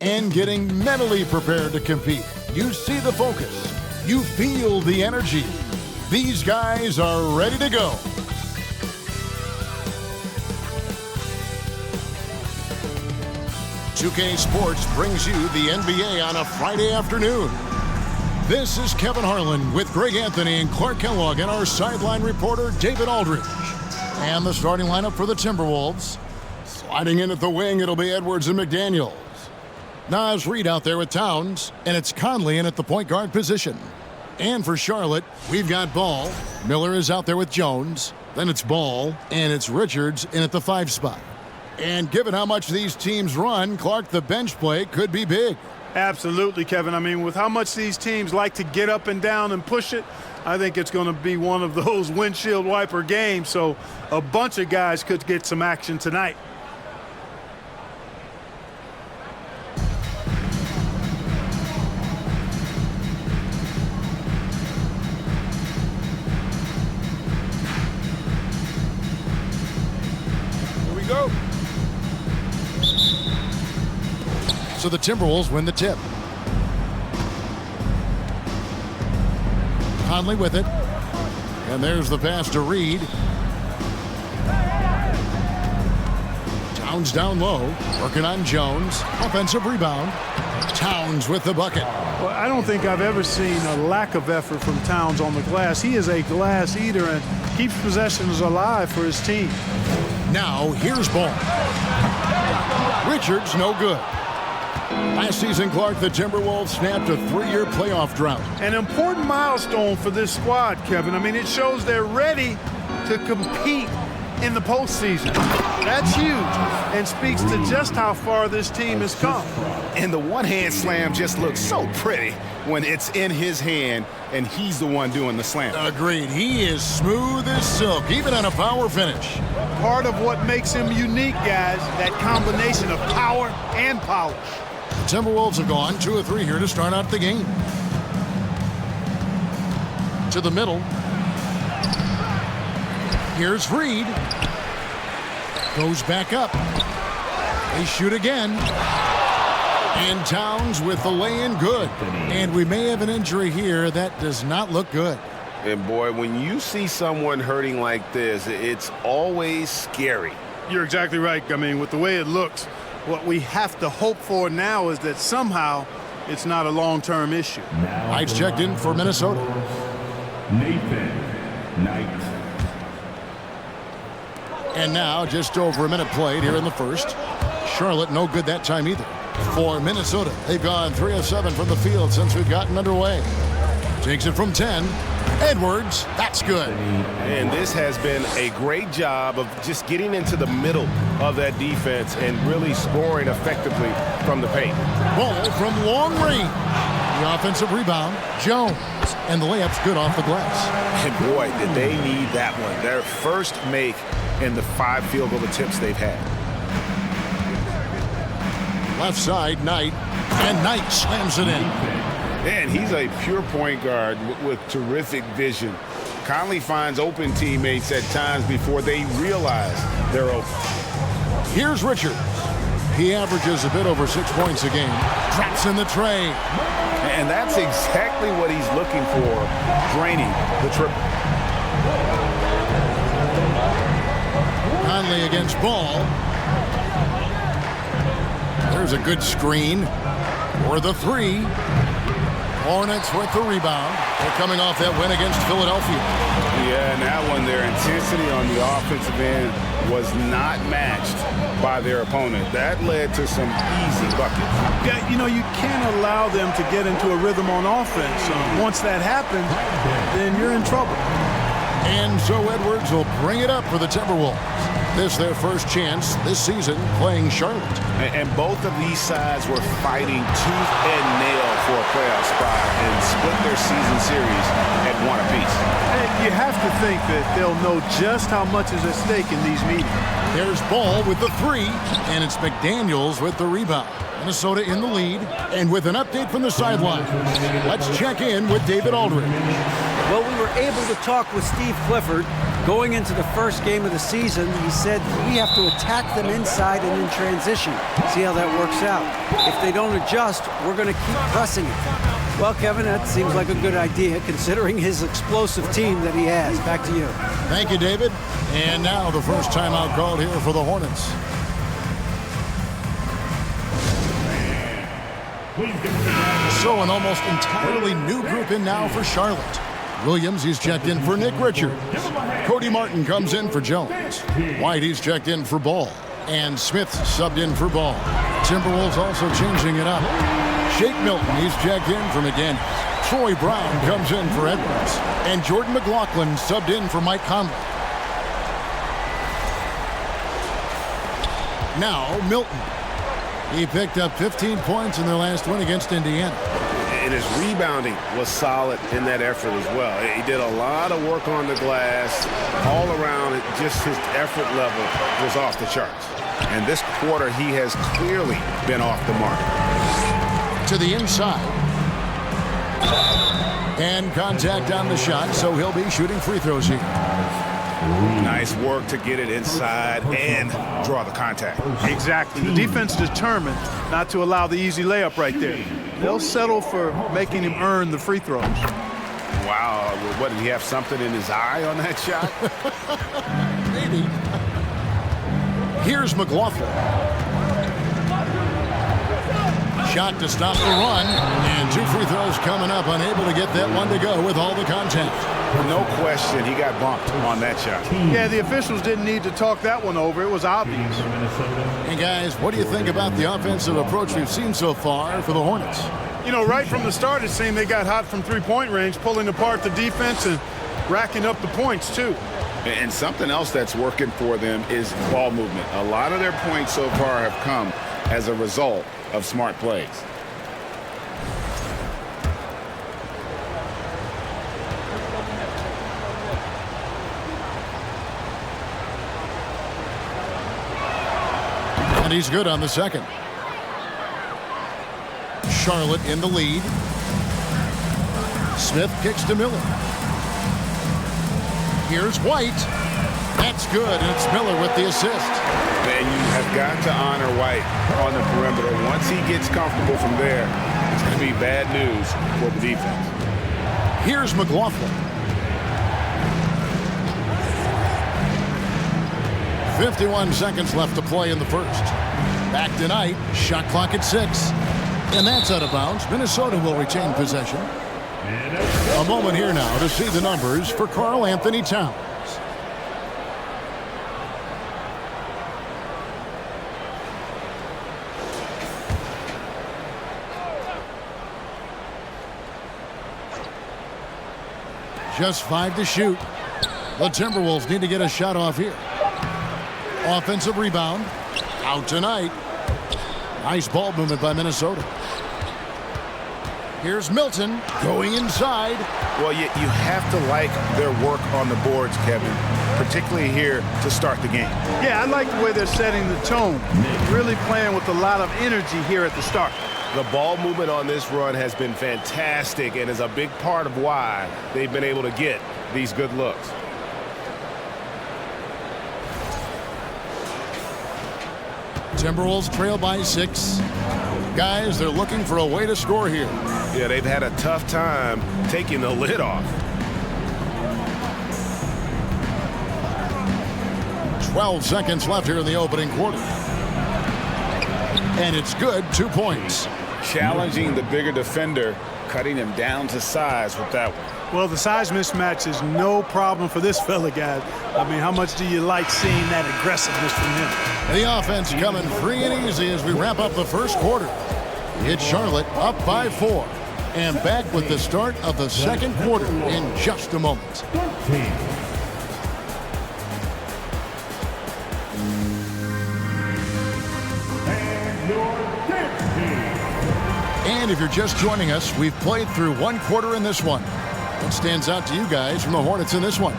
and getting mentally prepared to compete. You see the focus. You feel the energy. These guys are ready to go. "2K Sports" brings you the NBA on a Friday afternoon. This is Kevin Harlan with Greg Anthony and Clark Kellogg and our sideline reporter David Aldridge. And the starting lineup for the Timberwolves. Sliding in at the wing, it'll be Edwards and McDaniels. Naz Reid out there with Towns, and it's Conley in at the point guard position. And for Charlotte, we've got Ball. Miller is out there with Jones. Then it's Ball, and it's Richards in at the 5 spot. And given how much these teams run, Clark, the bench play could be big. Absolutely, Kevin. I mean, with how much these teams like to get up and down and push it, I think it's going to be one of those windshield wiper games. So a bunch of guys could get some action tonight. Go. So the Timberwolves win the tip. Conley with it. And there's the pass to Reid. Towns down low. Working on Jones. Offensive rebound. Towns with the bucket. Well, I don't think I've ever seen a lack of effort from Towns on the glass. He is a glass eater and keeps possessions alive for his team. Now, here's Ball. Richards, no good. Last season, Clark, the Timberwolves snapped a 3-year playoff drought. An important milestone for this squad, Kevin. I mean, it shows they're ready to compete in the postseason. That's huge and speaks to just how far this team has come. And the one-hand slam just looks so pretty when it's in his hand and he's the one doing the slam. Agreed. He is smooth as silk, even on a power finish. Part of what makes him unique, guys, that combination of power and polish. The Timberwolves have gone 2 of 3 here to start out the game. To the middle. Here's Reid. Goes back up. They shoot again. And Towns with the lay-in good. And we may have an injury here that does not look good. And boy, when you see someone hurting like this, it's always scary. You're exactly right. I mean, with the way it looks, what we have to hope for now is that somehow it's not a long-term issue. Knight's checked in for Minnesota. Nathan Knight. And now just over a minute played here in the first. Charlotte no good that time either. For Minnesota, they've gone 3 of 7 from the field since we've gotten underway. Takes it from 10. Edwards, that's good. And this has been a great job of just getting into the middle of that defense and really scoring effectively from the paint. Ball from long range. The offensive rebound, Jones. And the layup's good off the glass. And boy, did they need that one. Their first make in the 5 field goal attempts they've had. Left side, Knight. And Knight slams it in. And he's a pure point guard with terrific vision. Conley finds open teammates at times before they realize they're open. Here's Richards. He averages a bit over 6 points a game. Drops in the tray. And that's exactly what he's looking for, draining the triple. Conley against Ball. There's a good screen for the 3. Hornets with the rebound. They're coming off that win against Philadelphia. Yeah, and that one, their intensity on the offensive end was not matched by their opponent. That led to some easy buckets. Yeah, you know, you can't allow them to get into a rhythm on offense. Once that happens, then you're in trouble. And so Edwards will bring it up for the Timberwolves. This their first chance this season playing Charlotte. And both of these sides were fighting tooth and nail for a playoff spot and split their season series at 1 apiece. And you have to think that they'll know just how much is at stake in these meetings. There's Ball with the 3, and it's McDaniels with the rebound. Minnesota in the lead, and with an update from the sideline, let's check in with David Aldridge. Well, we were able to talk with Steve Clifford going into the first game of the season. He said we have to attack them inside and in transition. See how that works out. If they don't adjust, we're going to keep pressing it. Well, Kevin, that seems like a good idea considering his explosive team that he has. Back to you. Thank you, David. And now the first timeout called here for the Hornets. So an almost entirely new group in now for Charlotte. Williams, he's checked in for Nick Richards. Cody Martin comes in for Jones. White, he's checked in for Ball. And Smith subbed in for Ball. Timberwolves also changing it up. Shake Milton, he's checked in for McDaniels. Troy Brown comes in for Edwards. And Jordan McLaughlin subbed in for Mike Conley. Now Milton. He picked up 15 points in their last win against Indiana. And his rebounding was solid in that effort as well. He did a lot of work on the glass. All around, just his effort level was off the charts. And this quarter, he has clearly been off the mark. To the inside. And contact on the shot, so he'll be shooting free throws here. Nice work to get it inside and draw the contact. Exactly. The defense determined not to allow the easy layup right there. They'll settle for making him earn the free throws. Wow. What, did he have something in his eye on that shot? Maybe. Here's McLaughlin. Shot to stop the run. And 2 free throws coming up. Unable to get that one to go with all the contact. No question, he got bumped on that shot. Yeah, the officials didn't need to talk that one over. It was obvious. And guys, what do you think about the offensive approach we've seen so far for the Hornets? You know, right from the start, it seemed they got hot from three-point range, pulling apart the defense and racking up the points, too. And something else that's working for them is ball movement. A lot of their points so far have come as a result of smart plays. And he's good on the second. Charlotte in the lead. Smith kicks to Miller. Here's White. That's good, and it's Miller with the assist. Man, you have got to honor White on the perimeter. Once he gets comfortable from there, it's going to be bad news for the defense. Here's McLaughlin. 51 seconds left to play in the first. Back tonight, shot clock at 6. And that's out of bounds. Minnesota will retain possession. A moment here now to see the numbers for Karl Anthony Towns. Just 5 to shoot. The Timberwolves need to get a shot off here. Offensive rebound. Out tonight. Nice ball movement by Minnesota. Here's Milton going inside. Well, you have to like their work on the boards, Kevin, particularly here to start the game. Yeah, I like the way they're setting the tone. Really playing with a lot of energy here at the start. The ball movement on this run has been fantastic and is a big part of why they've been able to get these good looks. Timberwolves trail by 6. Guys, they're looking for a way to score here. Yeah, they've had a tough time taking the lid off. 12 seconds left here in the opening quarter. And it's good. 2 points. Challenging the bigger defender, cutting him down to size with that one. Well, the size mismatch is no problem for this fella, guys. I mean, how much do you like seeing that aggressiveness from him? The offense coming free and easy as we wrap up the first quarter. It's Charlotte up by 4. And back with the start of the second quarter in just a moment. And if you're just joining us, we've played through 1 quarter in this one. What stands out to you guys from the Hornets in this one?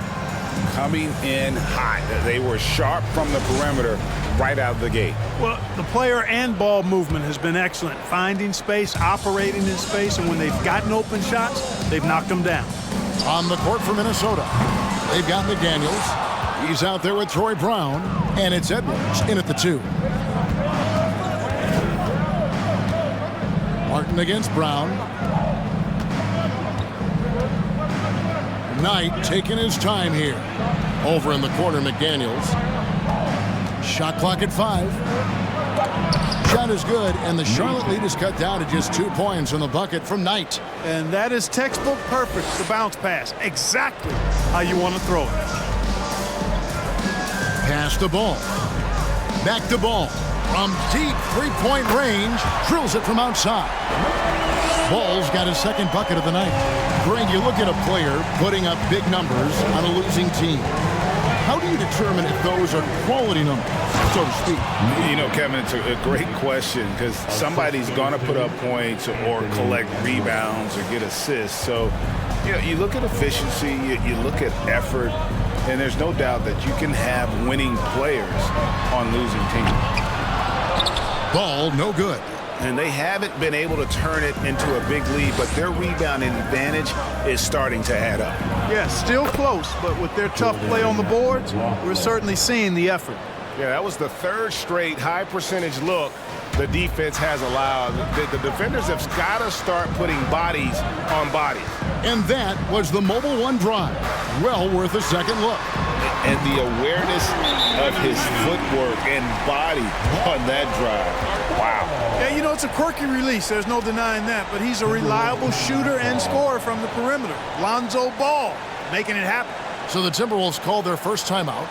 Coming in hot. They were sharp from the perimeter right out of the gate. Well, the player and ball movement has been excellent. Finding space, operating in space, and when they've gotten open shots, they've knocked them down. On the court for Minnesota, they've got McDaniels. He's out there with Troy Brown, and it's Edwards in at the 2. Martin against Brown. Knight taking his time here. Over in the corner, McDaniels. Shot clock at 5. Shot is good, and the Charlotte lead is cut down to just 2 points on the bucket from Knight. And that is textbook perfect, the bounce pass. Exactly how you want to throw it. Pass the ball. Back to ball. From deep three-point range, drills it from outside. Ball's got his second bucket of the night. Greg, you look at a player putting up big numbers on a losing team. How do you determine if those are quality numbers, so to speak? You know, Kevin, it's a great question because somebody's going to put up points or collect rebounds or get assists. So, you know, you look at efficiency, you look at effort, and there's no doubt that you can have winning players on losing teams. Ball, no good. And they haven't been able to turn it into a big lead, but their rebounding advantage is starting to add up. Yeah, still close, but with their tough play on the boards, we're certainly seeing the effort. Yeah, that was the 3rd straight high percentage look the defense has allowed. The defenders have got to start putting bodies on bodies. And that was the Mobile One drive. Well worth a second look. And the awareness of his footwork and body on that drive. Wow. Yeah, you know, it's a quirky release. There's no denying that. But he's a reliable shooter and scorer from the perimeter. Lonzo Ball making it happen. So the Timberwolves called their first timeout.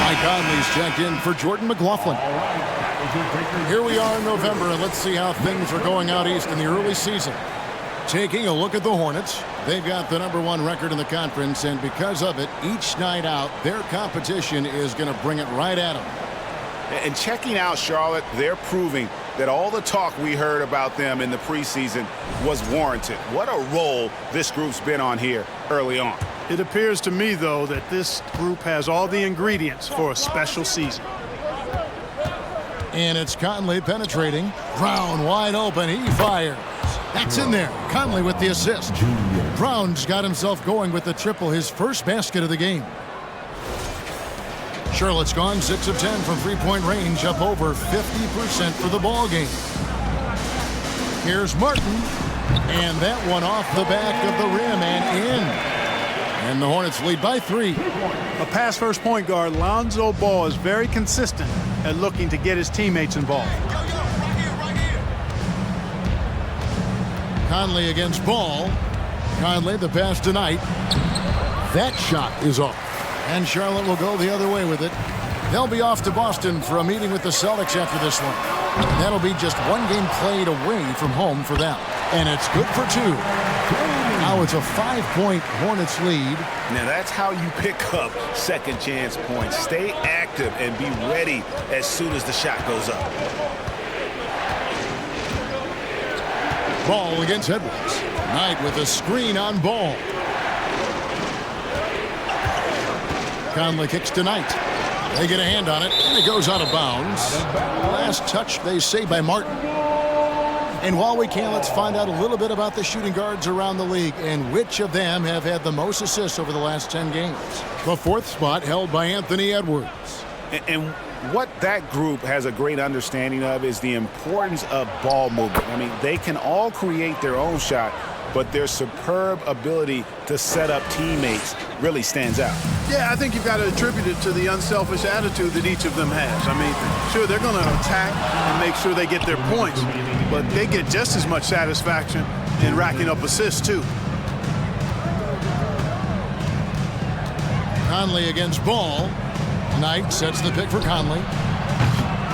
Mike Conley's checked in for Jordan McLaughlin. Here we are in November, and let's see how things are going out east in the early season. Taking a look at the Hornets, they've got the #1 record in the conference, and because of it, each night out, their competition is going to bring it right at them. And checking out Charlotte, they're proving that all the talk we heard about them in the preseason was warranted. What a role this group's been on here early on. It appears to me, though, that this group has all the ingredients for a special season. And it's Conley penetrating. Brown wide open. He fires. That's in there. Conley with the assist. Brown's got himself going with the triple, his first basket of the game. Charlotte's gone 6 of 10 from three-point range, up over 50% for the ball game. Here's Martin. And that one off the back of the rim and in. And the Hornets lead by 3. A pass-first point guard, Lonzo Ball, is very consistent at looking to get his teammates involved. Conley against Ball. Conley, the pass tonight. That shot is off. And Charlotte will go the other way with it. They'll be off to Boston for a meeting with the Celtics after this one. And that'll be just one game played away from home for them. And it's good for 2. Now it's a 5-point Hornets lead. Now that's how you pick up second chance points. Stay active and be ready as soon as the shot goes up. Ball against Edwards. Knight with a screen on Ball. Conley kicks to Knight. They get a hand on it, and it goes out of bounds. Last touch, they say, by Martin. And while we can, let's find out a little bit about the shooting guards around the league and which of them have had the most assists over the last 10 games. The 4th spot held by Anthony Edwards. And what that group has a great understanding of is the importance of ball movement. I mean, they can all create their own shot, but their superb ability to set up teammates really stands out. Yeah, I think you've got to attribute it to the unselfish attitude that each of them has. I mean, sure, they're going to attack and make sure they get their points, but they get just as much satisfaction in racking up assists, too. Conley against Ball. Knight sets the pick for Conley.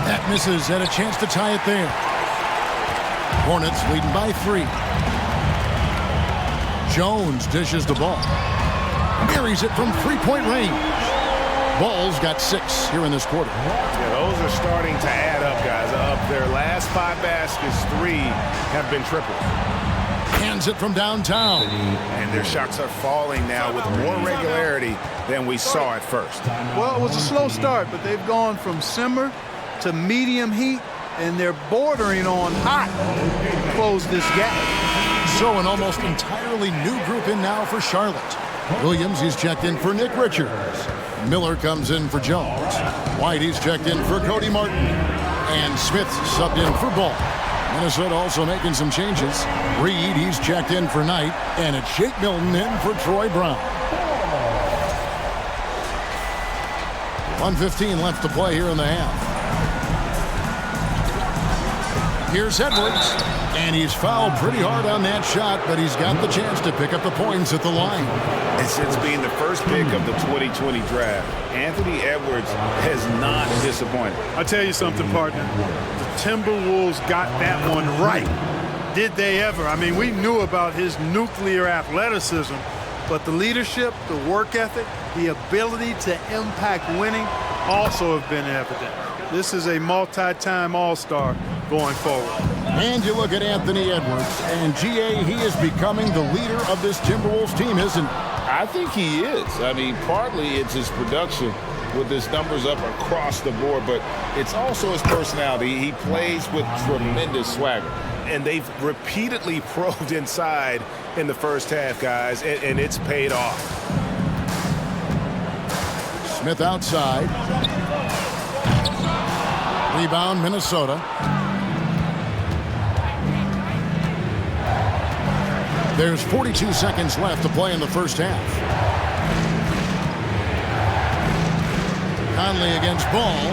That misses, and a chance to tie it there. Hornets leading by 3. Jones dishes the ball. Buries it from three-point range. Ball's got 6 here in this quarter. Yeah, those are starting to add up, guys. Their last 5 baskets, 3 have been triple. Hands it from downtown. And their shots are falling now with more regularity than we saw at first. Well, it was a slow start, but they've gone from simmer to medium heat, and they're bordering on hot to close this gap. So an almost entirely new group in now for Charlotte. Williams, he's checked in for Nick Richards. Miller comes in for Jones. White, he's checked in for Cody Martin. And Smith subbed in for Ball. Minnesota also making some changes. Reed, he's checked in for Knight. And it's Shake Milton in for Troy Brown. 1:15 left to play here in the half. Here's Edwards. And he's fouled pretty hard on that shot, but he's got the chance to pick up the points at the line. And since being the first pick of the 2020 draft, Anthony Edwards has not disappointed. I'll tell you something, partner. The Timberwolves got that one right. Did they ever? I mean, we knew about his nuclear athleticism, but the leadership, the work ethic, the ability to impact winning also have been evident. This is a multi-time All-Star going forward. And you look at Anthony Edwards, and GA, he is becoming the leader of this Timberwolves team, isn't he? I think he is. I mean, partly it's his production with his numbers up across the board, but it's also his personality. He plays with tremendous swagger. And they've repeatedly probed inside in the first half, guys, and it's paid off. Smith outside. Rebound, Minnesota. There's 42 seconds left to play in the first half. Conley against Ball.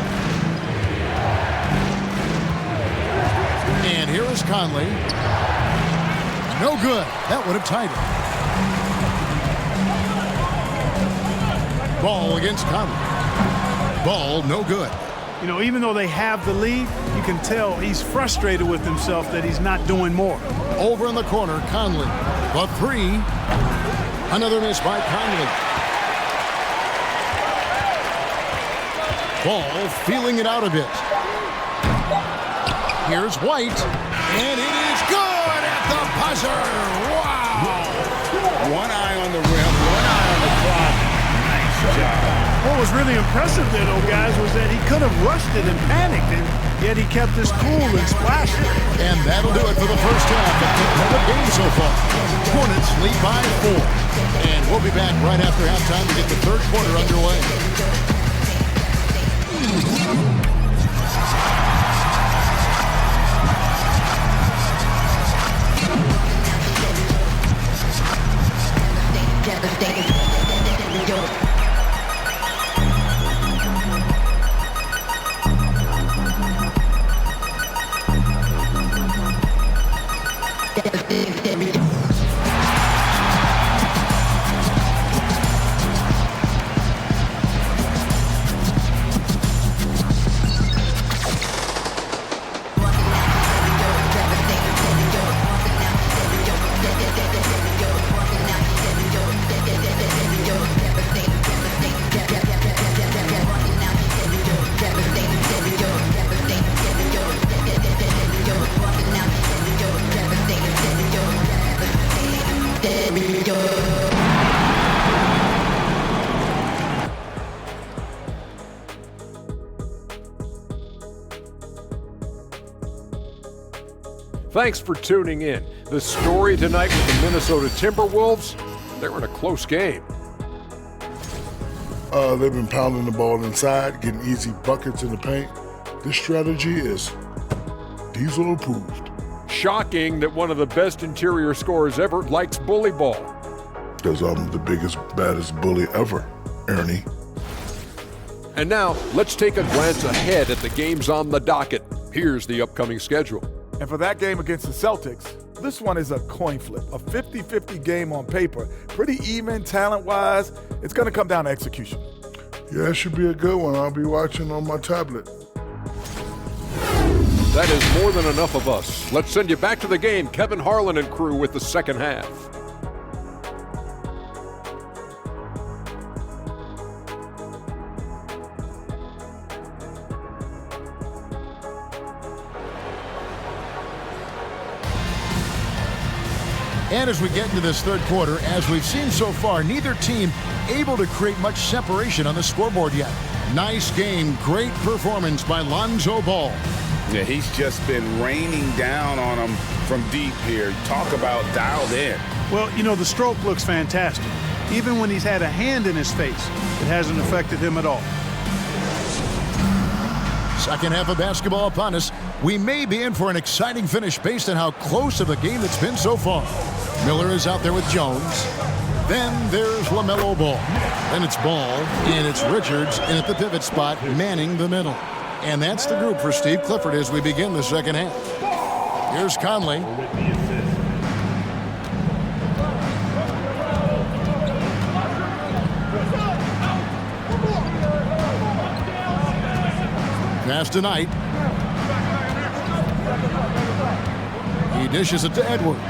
And here is Conley. No good. That would have tied it. Ball against Conley. Ball, no good. You know, even though they have the lead, you can tell he's frustrated with himself that he's not doing more. Over in the corner, Conley. The three. Another miss by Conley. Ball feeling it out a bit. Here's White. And it is good at the buzzer. Wow. One eye on the rim, one eye on the clock. Nice job. What was really impressive there, though, guys, was that he could have rushed it and panicked, and yet he kept his cool and splashed it. And that'll do it for the first half of the game so far. Hornets lead by 4. And we'll be back right after halftime to get the third quarter underway. Thanks for tuning in. The story tonight with the Minnesota Timberwolves, they're in a close game. They've been pounding the ball inside, getting easy buckets in the paint. This strategy is Diesel approved. Shocking that one of the best interior scorers ever likes bully ball. Because I'm the biggest, baddest bully ever, Ernie. And now, let's take a glance ahead at the games on the docket. Here's the upcoming schedule. And for that game against the Celtics, this one is a coin flip, a 50-50 game on paper. Pretty even talent-wise. It's going to come down to execution. Yeah, it should be a good one. I'll be watching on my tablet. That is more than enough of us. Let's send you back to the game, Kevin Harlan and crew with the second half. And as we get into this third quarter, as we've seen so far, neither team able to create much separation on the scoreboard yet. Nice game, great performance by Lonzo Ball. Yeah, he's just been raining down on them from deep here. Talk about dialed in. Well, you know, the stroke looks fantastic. Even when he's had a hand in his face, it hasn't affected him at all. Second half of basketball upon us. We may be in for an exciting finish based on how close of a game it's been so far. Miller is out there with Jones. Then there's LaMelo Ball. Then it's Ball, and it's Richards, and at the pivot spot, manning the middle. And that's the group for Steve Clifford as we begin the second half. Here's Conley. Pass to Knight. He dishes it to Edwards.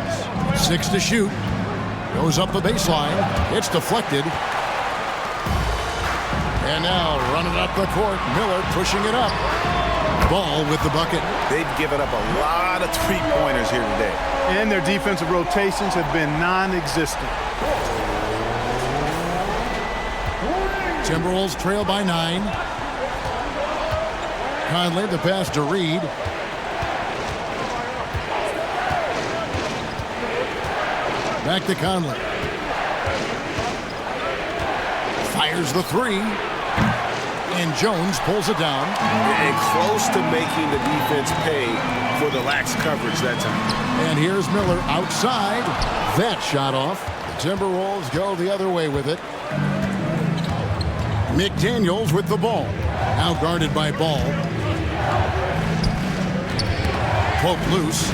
6 to shoot. Goes up the baseline. It's deflected. And now running up the court. Miller pushing it up. Ball with the bucket. They've given up a lot of three-pointers here today. And their defensive rotations have been non-existent. Timberwolves trail by 9. Conley, the pass to Reed. Back to Conley. Fires the 3. And Jones pulls it down. And close to making the defense pay for the lax coverage that time. And here's Miller outside. That shot off. The Timberwolves go the other way with it. McDaniels with the ball. Now guarded by Ball. Pope loose.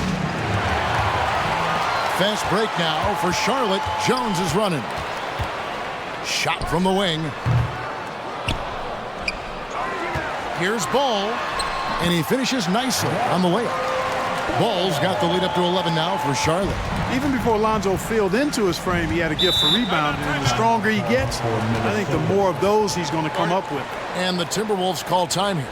Fast break now for Charlotte. Jones is running. Shot from the wing. Here's Ball. And he finishes nicely on the layup. Ball's got the lead up to 11 now for Charlotte. Even before Lonzo filled into his frame, he had a gift for rebounding. And the stronger he gets, I think the more of those he's going to come up with. And the Timberwolves call time here.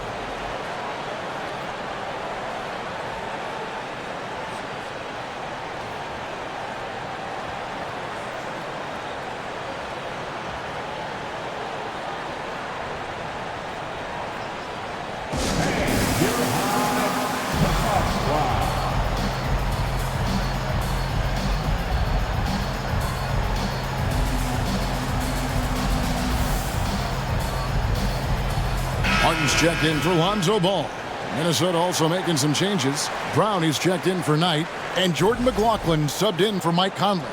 Martin's checked in for Lonzo Ball. Minnesota also making some changes. Brownie's checked in for Knight. And Jordan McLaughlin subbed in for Mike Conley.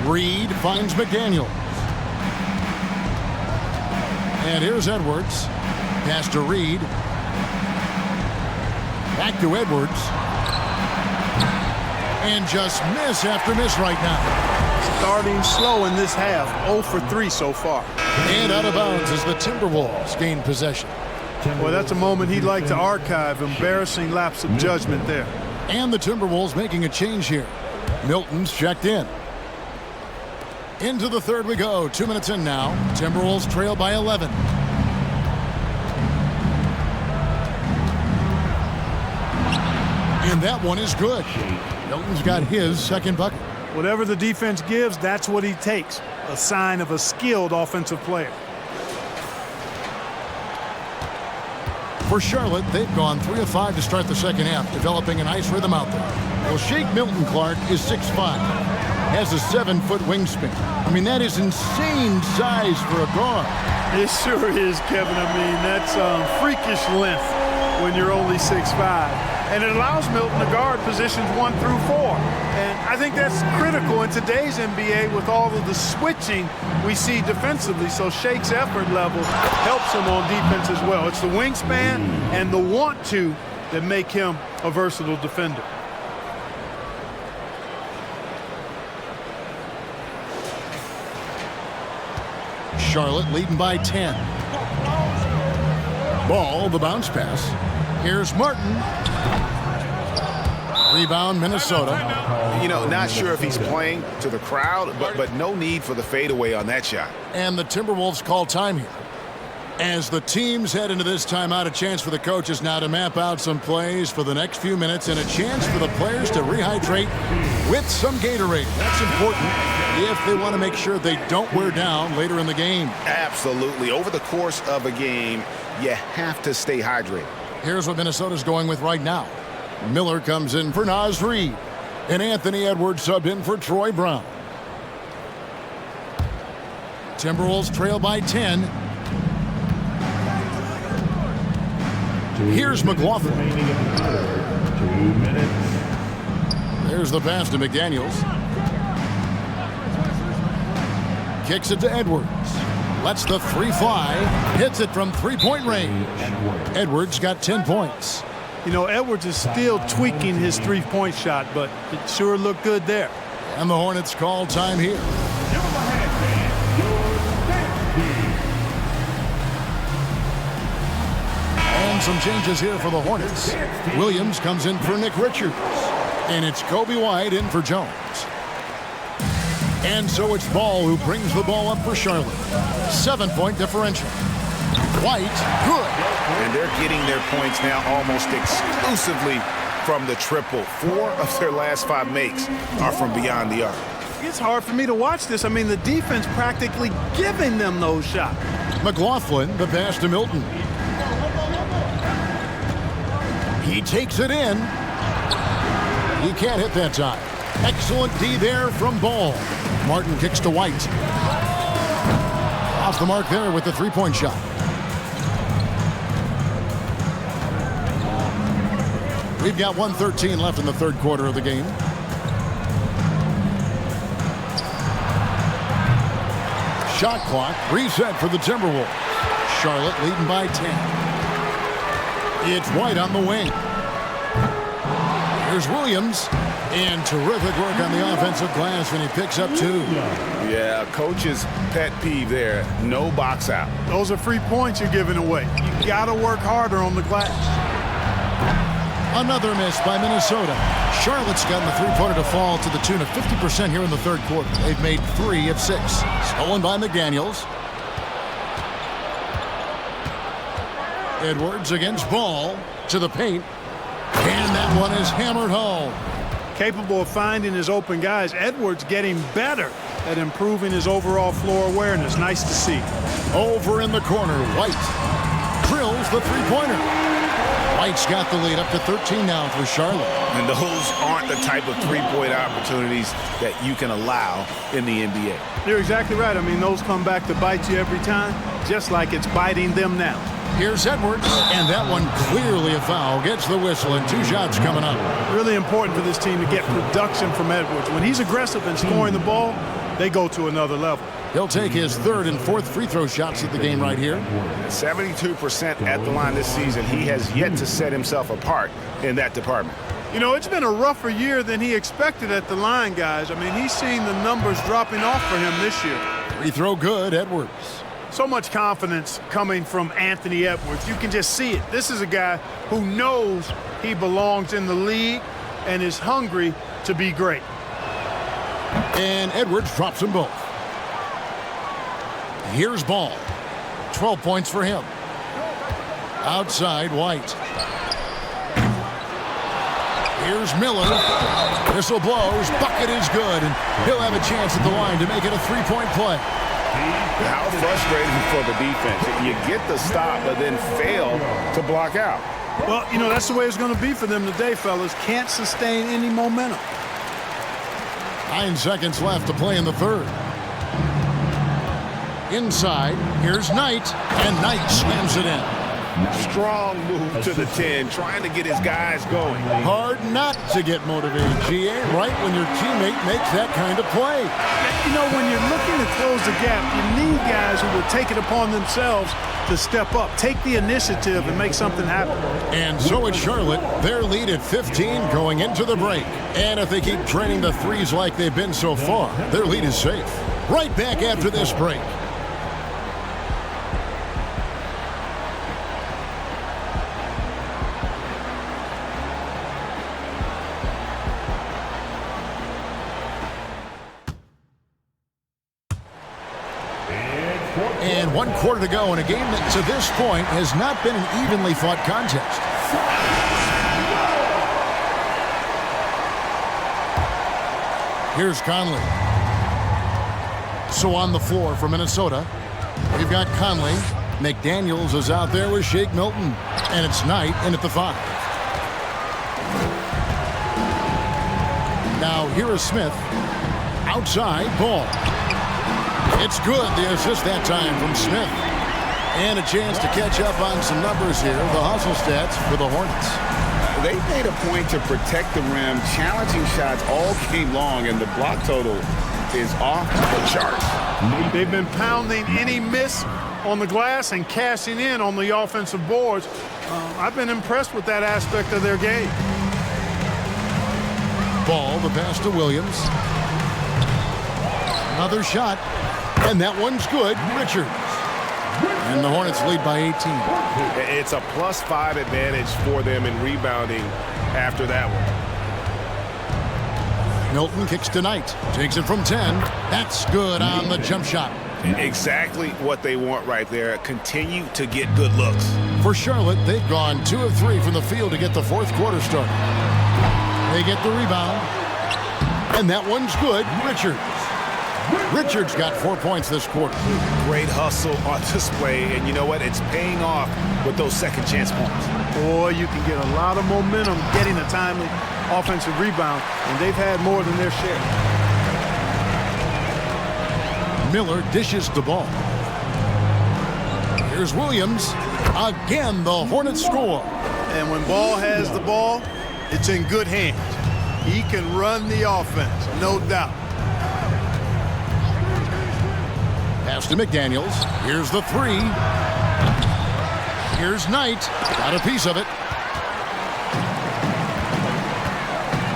Reed finds McDaniels. And here's Edwards. Pass to Reed. Back to Edwards. And just miss after miss right now. Starting slow in this half. 0 for 3 so far. And out of bounds as the Timberwolves gain possession. Well, that's a moment he'd like to archive. Embarrassing lapse of judgment there. And the Timberwolves making a change here. Milton's checked in. Into the third we go. 2 minutes in now. Timberwolves trail by 11. And that one is good. Milton's got his second bucket. Whatever the defense gives, that's what he takes. A sign of a skilled offensive player. For Charlotte, they've gone 3 of 5 to start the second half, developing a nice rhythm out there. Well, Shake Milton Clark is 6'5", has a 7-foot wingspan. I mean, that is insane size for a guard. It sure is, Kevin. I mean, that's freakish length when you're only 6'5". And it allows Milton to guard positions 1 through 4. And I think that's critical in today's NBA with all of the switching we see defensively. So Shake's effort level helps him on defense as well. It's the wingspan and the want-to that make him a versatile defender. Charlotte leading by 10. Ball, the bounce pass. Here's Martin. Rebound, Minnesota. You know, not sure if he's playing to the crowd, but no need for the fadeaway on that shot. And the Timberwolves call time here. As the teams head into this timeout, a chance for the coaches now to map out some plays for the next few minutes and a chance for the players to rehydrate with some Gatorade. That's important if they want to make sure they don't wear down later in the game. Absolutely. Over the course of a game, you have to stay hydrated. Here's what Minnesota's going with right now. Miller comes in for Naz Reid, and Anthony Edwards subbed in for Troy Brown. Timberwolves trail by 10. Here's McLaughlin. 2 minutes. There's the pass to McDaniels. Kicks it to Edwards. Lets the three fly. Hits it from three-point range. Edwards got 10 points. You know, Edwards is still tweaking his three-point shot, but it sure looked good there. And the Hornets call time here. And some changes here for the Hornets. Williams comes in for Nick Richards. And it's Kobe White in for Jones. And so it's Ball who brings the ball up for Charlotte. 7-point differential. White, good. And they're getting their points now almost exclusively from the triple. 4 of their last 5 makes are from beyond the arc. It's hard for me to watch this. I mean, the defense practically giving them those shots. McLaughlin, the pass to Milton. He takes it in. He can't hit that time. Excellent D there from Ball. Martin kicks to White. Off the mark there with the three-point shot. We've got 1:13 left in the third quarter of the game. Shot clock reset for the Timberwolves. Charlotte leading by 10. It's White on the wing. Here's Williams. And terrific work on the offensive glass, and he picks up 2. Yeah, coach's pet peeve there. No box out. Those are free points you're giving away. You got to work harder on the glass. Another miss by Minnesota. Charlotte's gotten the three-pointer to fall to the tune of 50% here in the third quarter. They've made 3 of 6. Stolen by McDaniels. Edwards against Ball to the paint. And that one is hammered home. Capable of finding his open guys. Edwards getting better at improving his overall floor awareness. Nice to see. Over in the corner, White drills the three-pointer. White's got the lead up to 13 now for Charlotte. And those aren't the type of three-point opportunities that you can allow in the NBA. You're exactly right. I mean, those come back to bite you every time, just like it's biting them now. Here's Edwards, and that one clearly a foul. Gets the whistle, and 2 shots coming up. Really important for this team to get production from Edwards. When he's aggressive and scoring the ball, they go to another level. He'll take his 3rd and 4th free throw shots at the game right here. 72% at the line this season. He has yet to set himself apart in that department. You know, it's been a rougher year than he expected at the line, guys. I mean, he's seen the numbers dropping off for him this year. Free throw good, Edwards. So much confidence coming from Anthony Edwards. You can just see it. This is a guy who knows he belongs in the league and is hungry to be great. And Edwards drops them both. Here's Ball. 12 points for him. Outside, White. Here's Miller. Whistle blows. Bucket is good. And he'll have a chance at the line to make it a three-point play. How frustrating for the defense. You get the stop, but then fail to block out. Well, you know, that's the way it's going to be for them today, fellas. Can't sustain any momentum. 9 seconds left to play in the third. Inside, here's Knight, and Knight slams it in. Strong move to the 10, trying to get his guys going. Hard not to get motivated, GA, right when your teammate makes that kind of play. You know, when you're looking to close the gap, you need guys who will take it upon themselves to step up, take the initiative, and make something happen. And so it's Charlotte. Their lead at 15 going into the break. And if they keep draining the threes like they've been so far, their lead is safe. Right back after this break. It's And 1 quarter to go in a game that to this point has not been an evenly fought contest. Here's Conley. So on the floor for Minnesota, we've got Conley. McDaniels is out there with Shake Milton. And it's Knight in at the 5. Now here is Smith. Outside, Ball. It's good, the assist that time from Smith. And a chance to catch up on some numbers here. The hustle stats for the Hornets. They made a point to protect the rim, challenging shots all game long, and the block total is off the charts. They've been pounding any miss on the glass and cashing in on the offensive boards. I've been impressed with that aspect of their game. Ball, the pass to Williams. Another shot, and that one's good. Richards. And the Hornets lead by 18. It's a +5 advantage for them in rebounding after that one. Milton kicks to Knight. Takes it from 10. That's good on the jump shot. Exactly what they want right there. Continue to get good looks. For Charlotte, they've gone 2 of 3 from the field to get the 4th quarter started. They get the rebound. And that one's good. Richards got 4 points this quarter. Great hustle on display, and you know what? It's paying off with those second chance points. Boy, you can get a lot of momentum getting a timely offensive rebound, and they've had more than their share. Miller dishes the ball. Here's Williams. Again, the Hornets score. And when Ball has the ball, it's in good hands. He can run the offense, no doubt. Pass to McDaniels. Here's the 3. Here's Knight. Got a piece of it.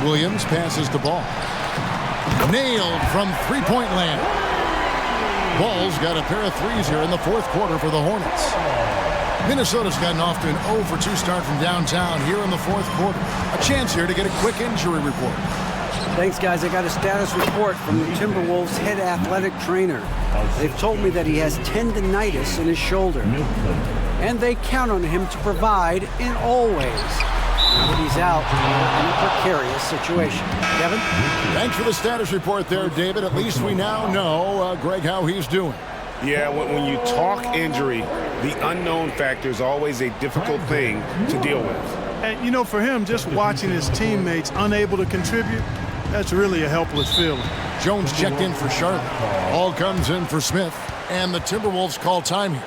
Williams passes the ball. Nailed from three-point land. Ball's got a pair of threes here in the 4th quarter for the Hornets. Minnesota's gotten off to an 0 for 2 start from downtown here in the 4th quarter. A chance here to get a quick injury report. Thanks, guys. I got a status report from the Timberwolves head athletic trainer. They've told me that he has tendinitis in his shoulder. And they count on him to provide in all ways. Now that he's out, we're in a precarious situation. Kevin? Thanks for the status report there, David. At least we now know, Greg, how he's doing. Yeah, when you talk injury, the unknown factor is always a difficult thing to deal with. And, you know, for him, just watching his teammates unable to contribute, that's really a helpless feeling. Jones checked in for Charlotte. Ball comes in for Smith. And the Timberwolves call time here.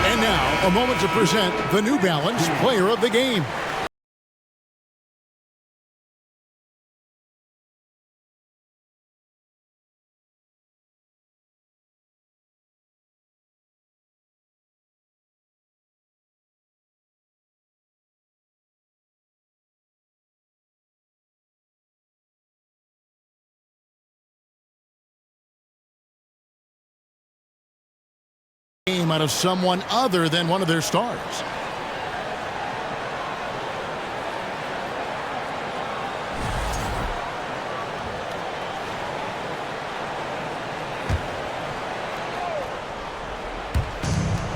And now, a moment to present the New Balance Player of the Game. Out of someone other than one of their stars.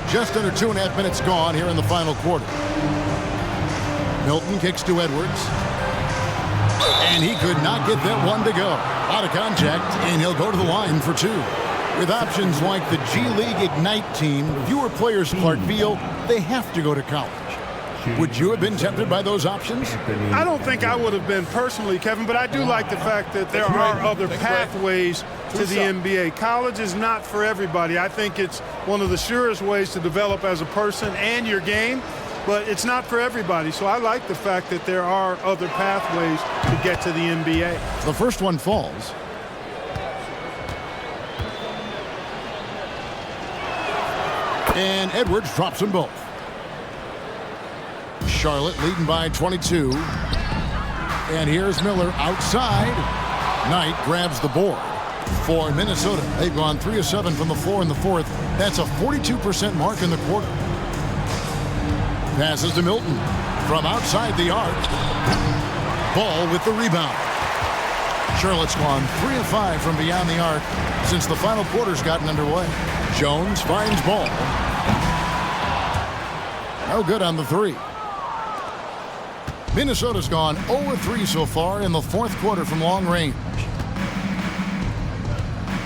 Just under 2.5 minutes gone here in the final quarter. Milton kicks to Edwards. And he could not get that one to go. Out of contact, and he'll go to the line for 2. With options like the G League Ignite team, fewer players, Clark, feel they have to go to college. Would you have been tempted by those options? I don't think I would have been personally, Kevin, but I do like the fact that there are other pathways to the NBA. College is not for everybody. I think it's one of the surest ways to develop as a person and your game, but it's not for everybody. So I like the fact that there are other pathways to get to the NBA. The first one falls. And Edwards drops them both. Charlotte leading by 22. And here's Miller outside. Knight grabs the board. For Minnesota, they've gone 3 of 7 from the floor in the fourth. That's a 42% mark in the quarter. Passes to Milton from outside the arc. Ball with the rebound. Charlotte's gone 3 of 5 from beyond the arc since the final quarter's gotten underway. Jones finds Ball. No good on the three. Minnesota's gone 0 of 3 so far in the fourth quarter from long range.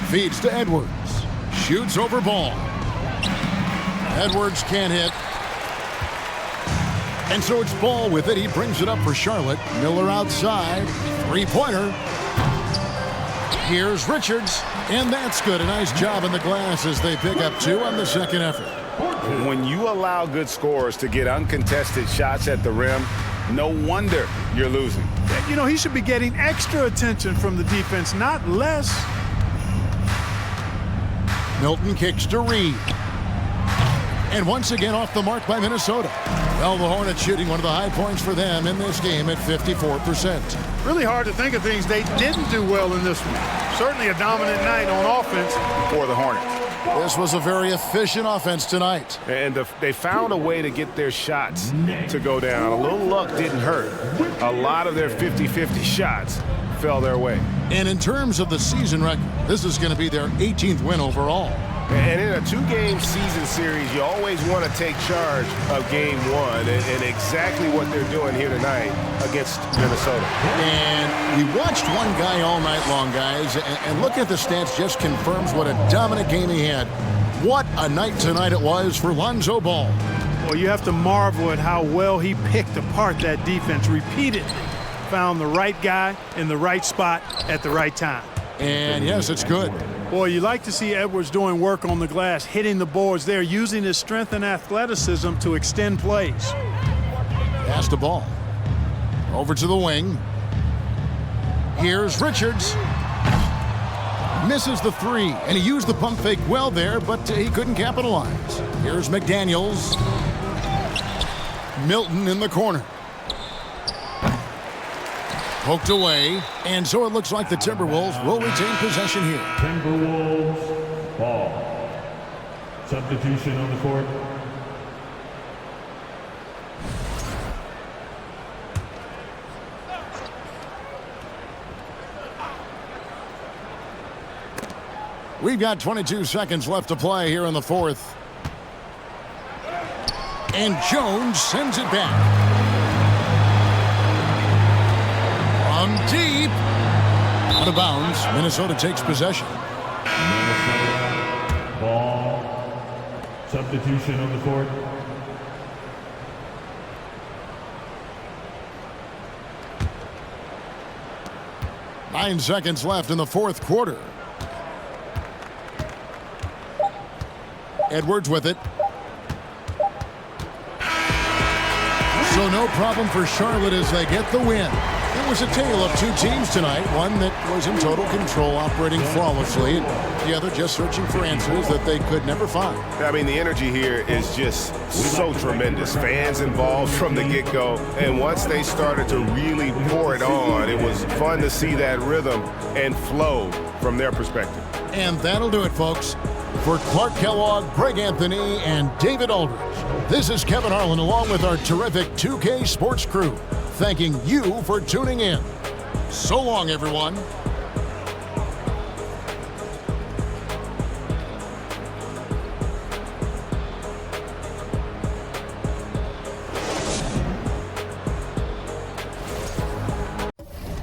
Feeds to Edwards. Shoots over Ball. Edwards can't hit. And so it's Ball with it. He brings it up for Charlotte. Miller outside. Three-pointer. Here's Richards. And that's good. A nice job in the glass as they pick up 2 on the second effort. When you allow good scorers to get uncontested shots at the rim, no wonder you're losing. You know, he should be getting extra attention from the defense, not less. Milton kicks to Reed. And once again off the mark by Minnesota. Well, the Hornets shooting one of the high points for them in this game at 54%. Really hard to think of things they didn't do well in this one. Certainly a dominant night on offense for the Hornets. This was a very efficient offense tonight. And they found a way to get their shots to go down. A little luck didn't hurt. A lot of their 50-50 shots fell their way. And in terms of the season record, this is going to be their 18th win overall. And in a 2-game season series, you always want to take charge of game 1, and exactly what they're doing here tonight against Minnesota. And we watched one guy all night long, guys, and look at the stats just confirms what a dominant game he had. What a night tonight it was for Lonzo Ball. Well, you have to marvel at how well he picked apart that defense repeatedly. Found the right guy in the right spot at the right time. And yes, it's good. Boy, you like to see Edwards doing work on the glass, hitting the boards there, using his strength and athleticism to extend plays. Pass the ball. Over to the wing. Here's Richards. Misses the three, and he used the pump fake well there, but he couldn't capitalize. Here's McDaniels. Milton in the corner. Poked away, and so it looks like the Timberwolves will retain possession here. Timberwolves ball. Substitution on the court. We've got 22 seconds left to play here in the fourth. And Jones sends it back. From deep. Out of bounds. Minnesota takes possession. Minnesota ball. Substitution on the court. Nine seconds left in the fourth quarter. Edwards with it. So no problem for Charlotte as they get the win. It was a tale of two teams tonight, one that was in total control, operating flawlessly, and the other just searching for answers that they could never find. I mean, the energy here is just so tremendous. Fans involved from the get-go, and once they started to really pour it on, it was fun to see that rhythm and flow from their perspective. And that'll do it, folks. For Clark Kellogg, Greg Anthony, and David Aldridge, this is Kevin Harlan along with our terrific 2K Sports crew, thanking you for tuning in. So long, everyone.